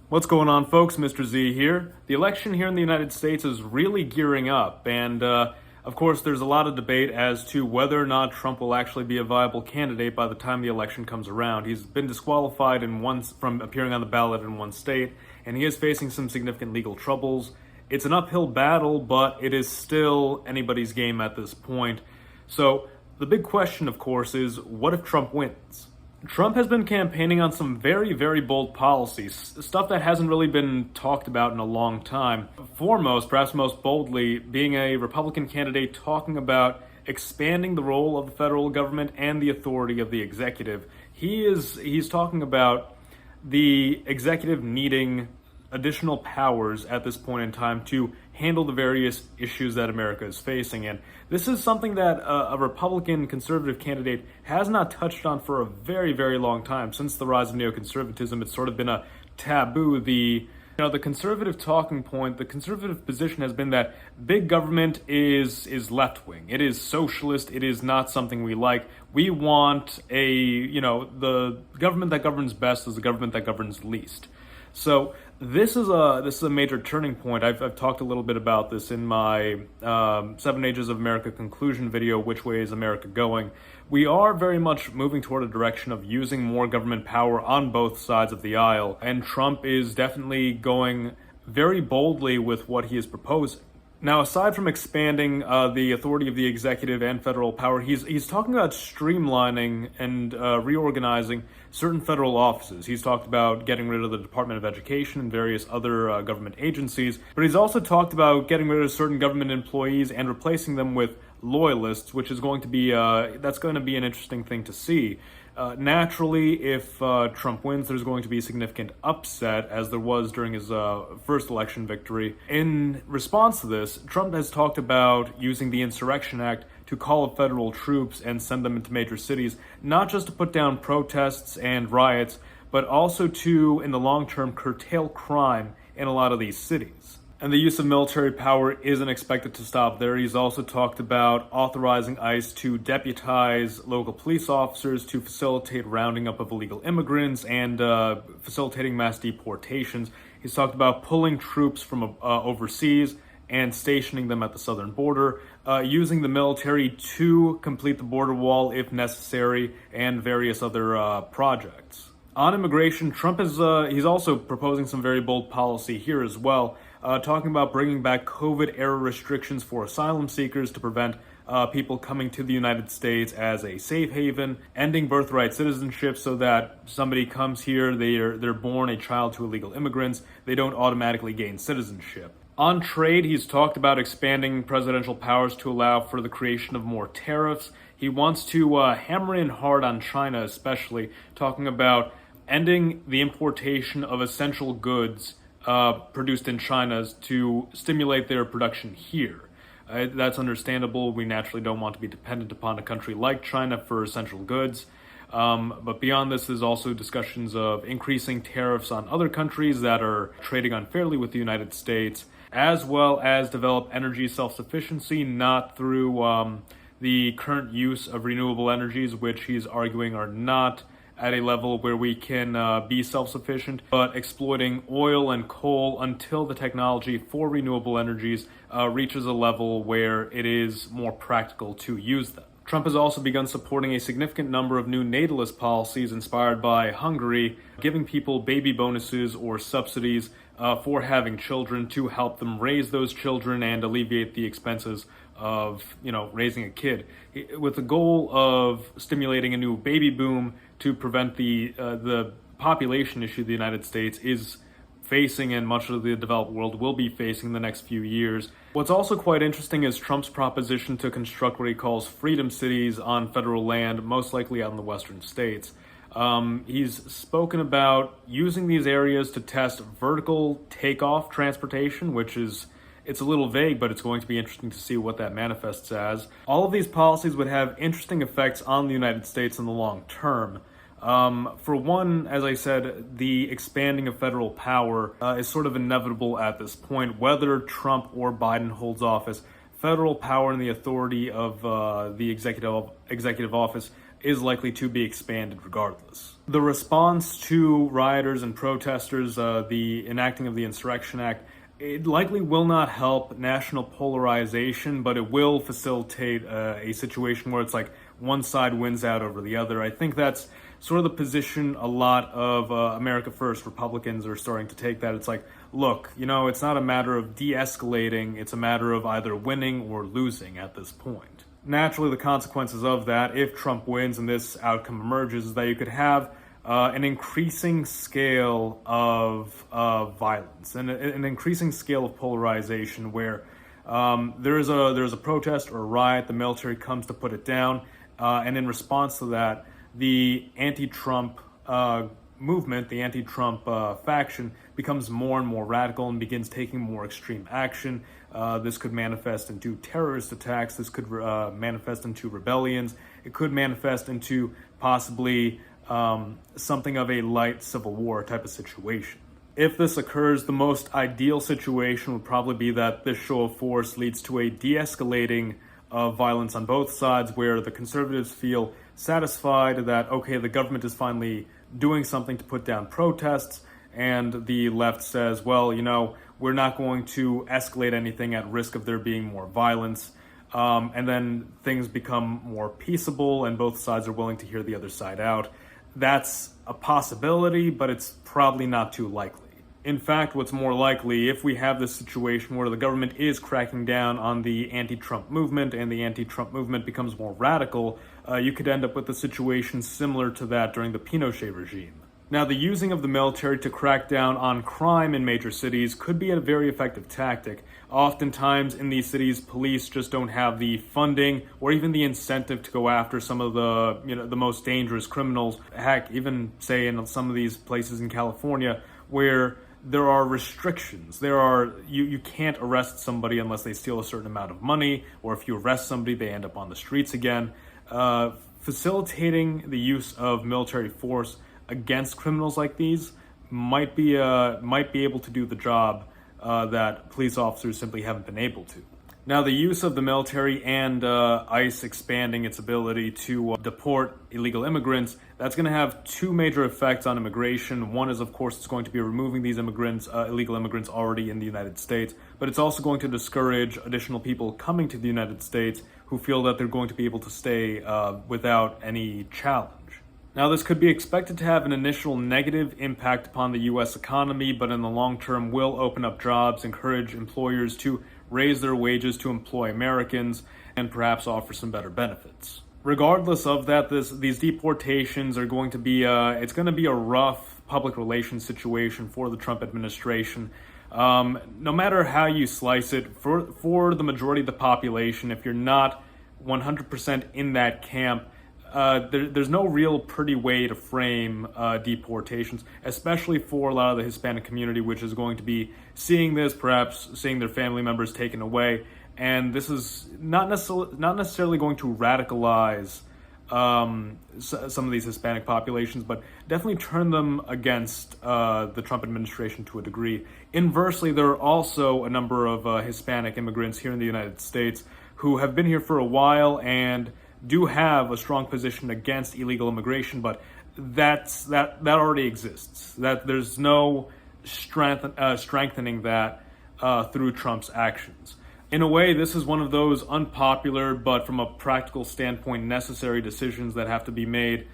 What's going on, folks? Mr. Z here. The election here in the United States is really gearing up, and of course, there's a lot of debate as to whether or not Trump will actually be a viable candidate by the time the election comes around. He's been disqualified from appearing on the ballot in one state, and he is facing some significant legal troubles. It's an uphill battle, but it is still anybody's game at this point. So the big question, of course, is what if Trump wins? Trump has been campaigning on some very, very bold policies, stuff that hasn't really been talked about in a long time. Foremost, perhaps most boldly, being a Republican candidate talking about expanding the role of the federal government and the authority of the executive. He's talking about the executive needing additional powers at this point in time to handle the various issues that America is facing. And this is something that a Republican conservative candidate has not touched on for a very, very long time. Since the rise of neoconservatism, it's sort of been a taboo. The conservative talking point, the conservative position has been that big government is left-wing. It is socialist. It is not something we like. We want the government that governs best is the government that governs least. So this is a major turning point. I've talked a little bit about this in my 7 Ages of America conclusion video, Which Way is America Going? We are very much moving toward a direction of using more government power on both sides of the aisle, and Trump is definitely going very boldly with what he is proposing. Now, aside from expanding the authority of the executive and federal power, he's talking about streamlining and reorganizing certain federal offices. He's talked about getting rid of the Department of Education and various other government agencies, but he's also talked about getting rid of certain government employees and replacing them with loyalists, which is going to be that's going to be an interesting thing to see. Naturally, if Trump wins, there's going to be a significant upset, as there was during his first election victory. In response to this, Trump has talked about using the Insurrection Act to call up federal troops and send them into major cities, not just to put down protests and riots, but also to, in the long term, curtail crime in a lot of these cities. And the use of military power isn't expected to stop there. He's also talked about authorizing ICE to deputize local police officers to facilitate rounding up of illegal immigrants and facilitating mass deportations. He's talked about pulling troops from overseas and stationing them at the southern border, using the military to complete the border wall if necessary, and various other projects. On immigration, Trump he's also proposing some very bold policy here as well, talking about bringing back COVID-era restrictions for asylum seekers to prevent people coming to the United States as a safe haven, ending birthright citizenship so that somebody comes here, they're born a child to illegal immigrants, they don't automatically gain citizenship. On trade, he's talked about expanding presidential powers to allow for the creation of more tariffs. He wants to hammer in hard on China, especially, talking about ending the importation of essential goods produced in China to stimulate their production here. That's understandable. We naturally don't want to be dependent upon a country like China for essential goods. But beyond this, there's also discussions of increasing tariffs on other countries that are trading unfairly with the United States, as well as develop energy self-sufficiency, not through the current use of renewable energies, which he's arguing are not at a level where we can be self-sufficient, but exploiting oil and coal until the technology for renewable energies reaches a level where it is more practical to use them. Trump has also begun supporting a significant number of new natalist policies inspired by Hungary, giving people baby bonuses or subsidies for having children to help them raise those children and alleviate the expenses of raising a kid, with the goal of stimulating a new baby boom to prevent the population issue the United States is facing and much of the developed world will be facing in the next few years. What's also quite interesting is Trump's proposition to construct what he calls freedom cities on federal land, most likely out in the western states. He's spoken about using these areas to test vertical takeoff transportation, it's a little vague, but it's going to be interesting to see what that manifests as. All of these policies would have interesting effects on the United States in the long term. For one, as I said, the expanding of federal power is sort of inevitable at this point. Whether Trump or Biden holds office, federal power and the authority of the executive office is likely to be expanded regardless. The response to rioters and protesters, the enacting of the Insurrection Act, it likely will not help national polarization, but it will facilitate a situation where it's like one side wins out over the other. I think that's sort of the position a lot of America First Republicans are starting to take, that it's like, look, it's not a matter of de-escalating, it's a matter of either winning or losing at this point. Naturally, the consequences of that, if Trump wins and this outcome emerges, is that you could have an increasing scale of violence and an increasing scale of polarization where there's a protest or a riot, the military comes to put it down, and in response to that, the anti-Trump movement, the anti-Trump faction, becomes more and more radical and begins taking more extreme action. This could manifest into terrorist attacks. This could manifest into rebellions. It could manifest into possibly something of a light civil war type of situation. If this occurs, the most ideal situation would probably be that this show of force leads to a de-escalating of violence on both sides, where the conservatives feel satisfied that, okay, the government is finally doing something to put down protests, and the left says, well, we're not going to escalate anything at risk of there being more violence. And then things become more peaceable and both sides are willing to hear the other side out. That's a possibility, but it's probably not too likely. In fact, what's more likely, if we have this situation where the government is cracking down on the anti-Trump movement and the anti-Trump movement becomes more radical, you could end up with a situation similar to that during the Pinochet regime. Now, the using of the military to crack down on crime in major cities could be a very effective tactic. Oftentimes in these cities, police just don't have the funding or even the incentive to go after some of the most dangerous criminals. Heck, even say in some of these places in California where there are restrictions. You can't arrest somebody unless they steal a certain amount of money, or if you arrest somebody, they end up on the streets again. Facilitating the use of military force against criminals like these might be able to do the job that police officers simply haven't been able to. Now, the use of the military and ICE expanding its ability to deport illegal immigrants, that's going to have two major effects on immigration. One is, of course, it's going to be removing these illegal immigrants already in the United States, but it's also going to discourage additional people coming to the United States who feel that they're going to be able to stay without any challenge. Now, this could be expected to have an initial negative impact upon the U.S. economy, but in the long term will open up jobs, encourage employers to raise their wages to employ Americans, and perhaps offer some better benefits. Regardless of that, these deportations are going to be it's going to be a rough public relations situation for the Trump administration. No matter how you slice it, for the majority of the population, if you're not 100% in that camp, there's no real pretty way to frame deportations, especially for a lot of the Hispanic community, which is going to be seeing this, perhaps seeing their family members taken away. And this is not necessarily going to radicalize some of these Hispanic populations, but definitely turn them against the Trump administration to a degree. Inversely, there are also a number of Hispanic immigrants here in the United States who have been here for a while and do have a strong position against illegal immigration, but that already exists. That there's no strengthening that through Trump's actions. In a way, this is one of those unpopular, but from a practical standpoint, necessary decisions that have to be made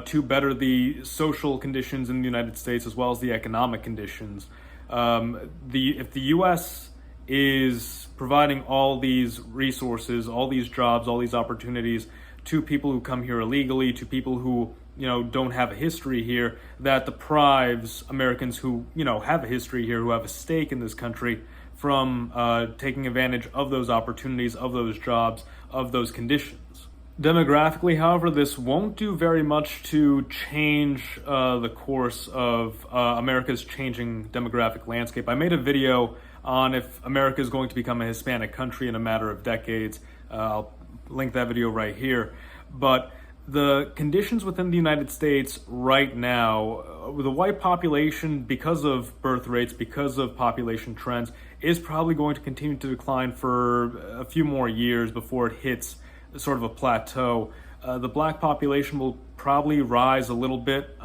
to better the social conditions in the United States as well as the economic conditions. If the U.S. is providing all these resources, all these jobs, all these opportunities to people who come here illegally, to people who don't have a history here, that deprives Americans who have a history here, who have a stake in this country, from taking advantage of those opportunities, of those jobs, of those conditions. Demographically, however, this won't do very much to change the course of America's changing demographic landscape. I made a video on if America is going to become a Hispanic country in a matter of decades. I'll link that video right here. But the conditions within the United States right now, the white population, because of birth rates, because of population trends, is probably going to continue to decline for a few more years before it hits sort of a plateau. The black population will probably rise a little bit,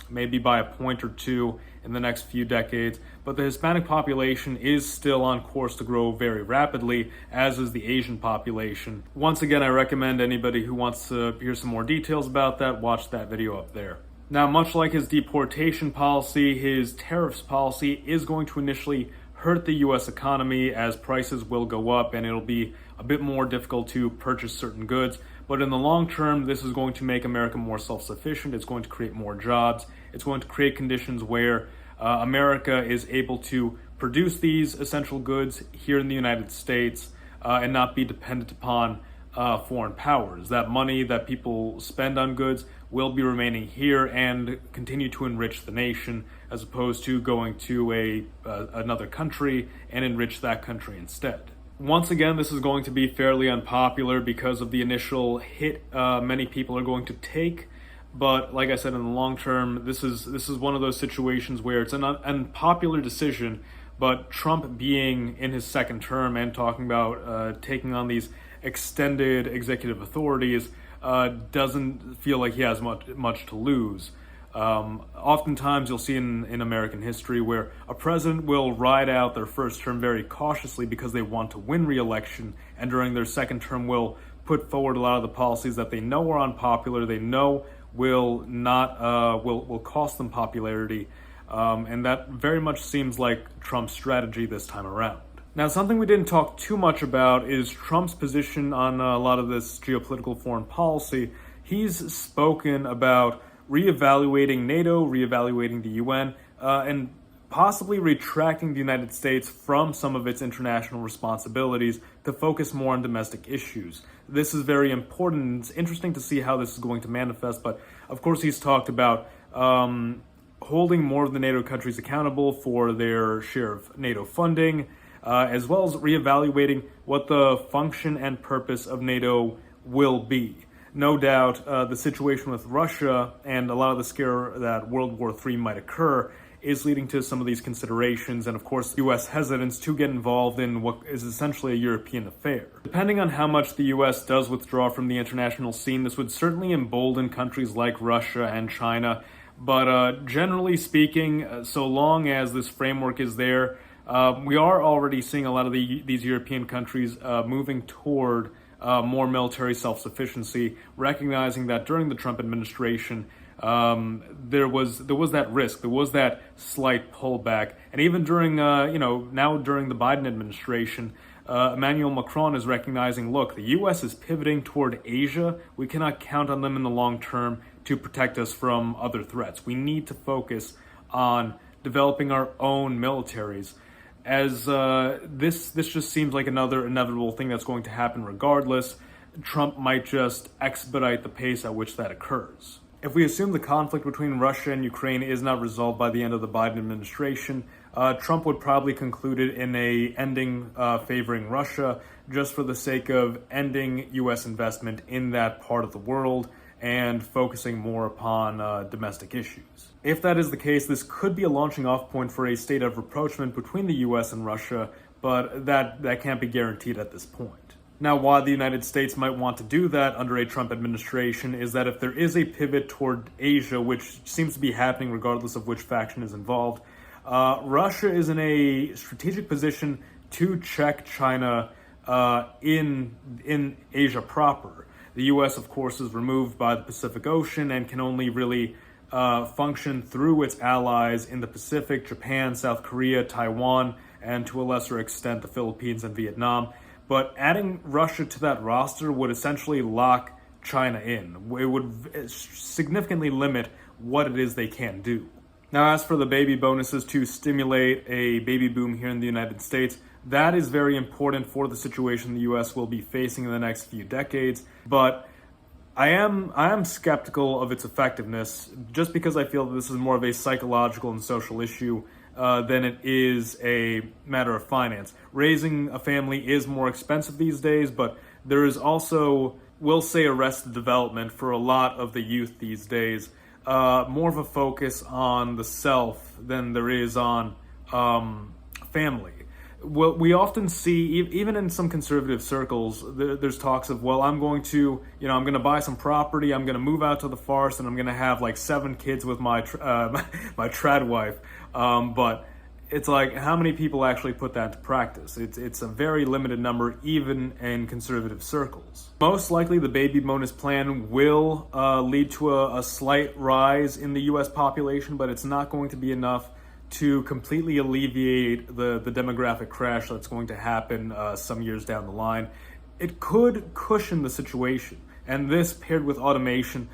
maybe by a point or two in the next few decades, but the Hispanic population is still on course to grow very rapidly, as is the Asian population. Once again, I recommend anybody who wants to hear some more details about that, watch that video up there. Now, much like his deportation policy, his tariffs policy is going to initially hurt the U.S. economy, as prices will go up and it'll be a bit more difficult to purchase certain goods. But in the long term, this is going to make America more self-sufficient. It's going to create more jobs. It's going to create conditions where America is able to produce these essential goods here in the United States and not be dependent upon foreign powers. That money that people spend on goods will be remaining here and continue to enrich the nation, as opposed to going to another country and enrich that country instead. Once again, this is going to be fairly unpopular because of the initial hit many people are going to take. But like I said, in the long term, this is one of those situations where it's an unpopular decision. But Trump, being in his second term and talking about taking on these extended executive authorities, doesn't feel like he has much to lose. Oftentimes you'll see in American history where a president will ride out their first term very cautiously because they want to win re-election, and during their second term will put forward a lot of the policies that they know are unpopular, they know will cost them popularity, and that very much seems like Trump's strategy this time around. Now, something we didn't talk too much about is Trump's position on a lot of this geopolitical foreign policy. He's spoken about reevaluating NATO, reevaluating the UN, and possibly retracting the United States from some of its international responsibilities to focus more on domestic issues. This is very important. It's interesting to see how this is going to manifest, but of course he's talked about holding more of the NATO countries accountable for their share of NATO funding, as well as reevaluating what the function and purpose of NATO will be. No doubt the situation with Russia and a lot of the scare that World War III might occur is leading to some of these considerations, and of course U.S. hesitance to get involved in what is essentially a European affair. Depending on how much the U.S. does withdraw from the international scene, this would certainly embolden countries like Russia and China, but generally speaking, so long as this framework is there, we are already seeing a lot of these European countries moving toward more military self-sufficiency, recognizing that during the Trump administration, there was that risk, there was that slight pullback, and even during now during the Biden administration, Emmanuel Macron is recognizing, look, the U.S. is pivoting toward Asia. We cannot count on them in the long term to protect us from other threats. We need to focus on developing our own militaries. As this just seems like another inevitable thing that's going to happen regardless. Trump might just expedite the pace at which that occurs. If we assume the conflict between Russia and Ukraine is not resolved by the end of the Biden administration, Trump would probably conclude it in a ending favoring Russia, just for the sake of ending U.S. investment in that part of the world and focusing more upon domestic issues. If that is the case, this could be a launching off point for a state of rapprochement between the U.S. and Russia, but that can't be guaranteed at this point. Now, why the United States might want to do that under a Trump administration is that if there is a pivot toward Asia, which seems to be happening regardless of which faction is involved, Russia is in a strategic position to check China in Asia proper. The U.S., of course, is removed by the Pacific Ocean and can only really function through its allies in the Pacific: Japan, South Korea, Taiwan, and to a lesser extent the Philippines and Vietnam. But adding Russia to that roster would essentially lock China in. It would significantly limit what it is they can do. Now, as for the baby bonuses to stimulate a baby boom here in the United States, that is very important for the situation the U.S. will be facing in the next few decades. But I am skeptical of its effectiveness, just because I feel that this is more of a psychological and social issue than it is a matter of finance. Raising a family is more expensive these days, but there is also, we'll say, arrested development for a lot of the youth these days. More of a focus on the self than there is on family. well, we often see, even in some conservative circles, there's talks of, well, I'm going to, I'm going to buy some property, I'm going to move out to the forest, and I'm going to have like 7 kids with my my trad wife. But it's like, how many people actually put that into practice? It's a very limited number, even in conservative circles. Most likely, the baby bonus plan will lead to a slight rise in the U.S. population, but it's not going to be enough to completely alleviate the demographic crash that's going to happen some years down the line. It could cushion the situation, and this paired with automation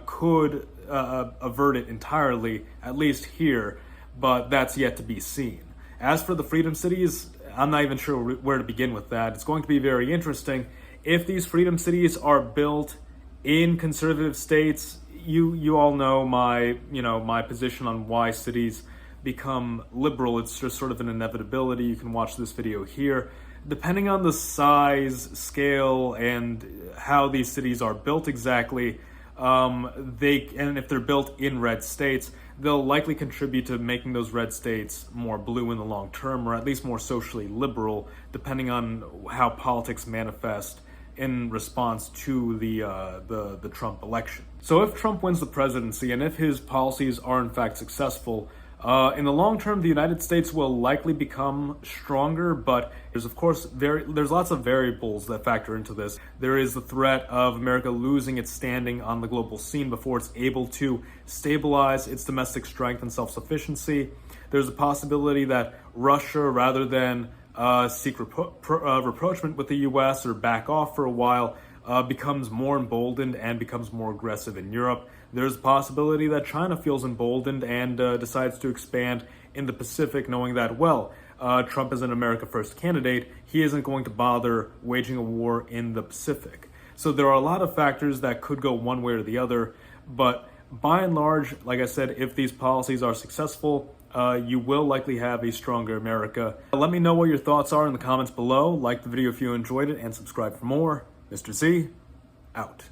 could avert it entirely, at least here, but that's yet to be seen. As for the freedom cities, I'm not even sure where to begin with that. It's going to be very interesting. If these freedom cities are built in conservative states, you all know my position on why cities become liberal. It's just sort of an inevitability. You can watch this video here. Depending on the size, scale, and how these cities are built exactly, and if they're built in red states, they'll likely contribute to making those red states more blue in the long term, or at least more socially liberal, depending on how politics manifest in response to the Trump election. So if Trump wins the presidency, and if his policies are in fact successful, in the long term, the United States will likely become stronger, but there's of course there's lots of variables that factor into this. There is the threat of America losing its standing on the global scene before it's able to stabilize its domestic strength and self-sufficiency. There's a possibility that Russia, rather than seek rapprochement with the U.S. or back off for a while, becomes more emboldened and becomes more aggressive in Europe. There's a possibility that China feels emboldened and decides to expand in the Pacific, knowing that, well, Trump is an America First candidate. He isn't going to bother waging a war in the Pacific. So there are a lot of factors that could go one way or the other. But by and large, like I said, if these policies are successful, you will likely have a stronger America. Let me know what your thoughts are in the comments below. Like the video if you enjoyed it, and subscribe for more. Mr. Z, out.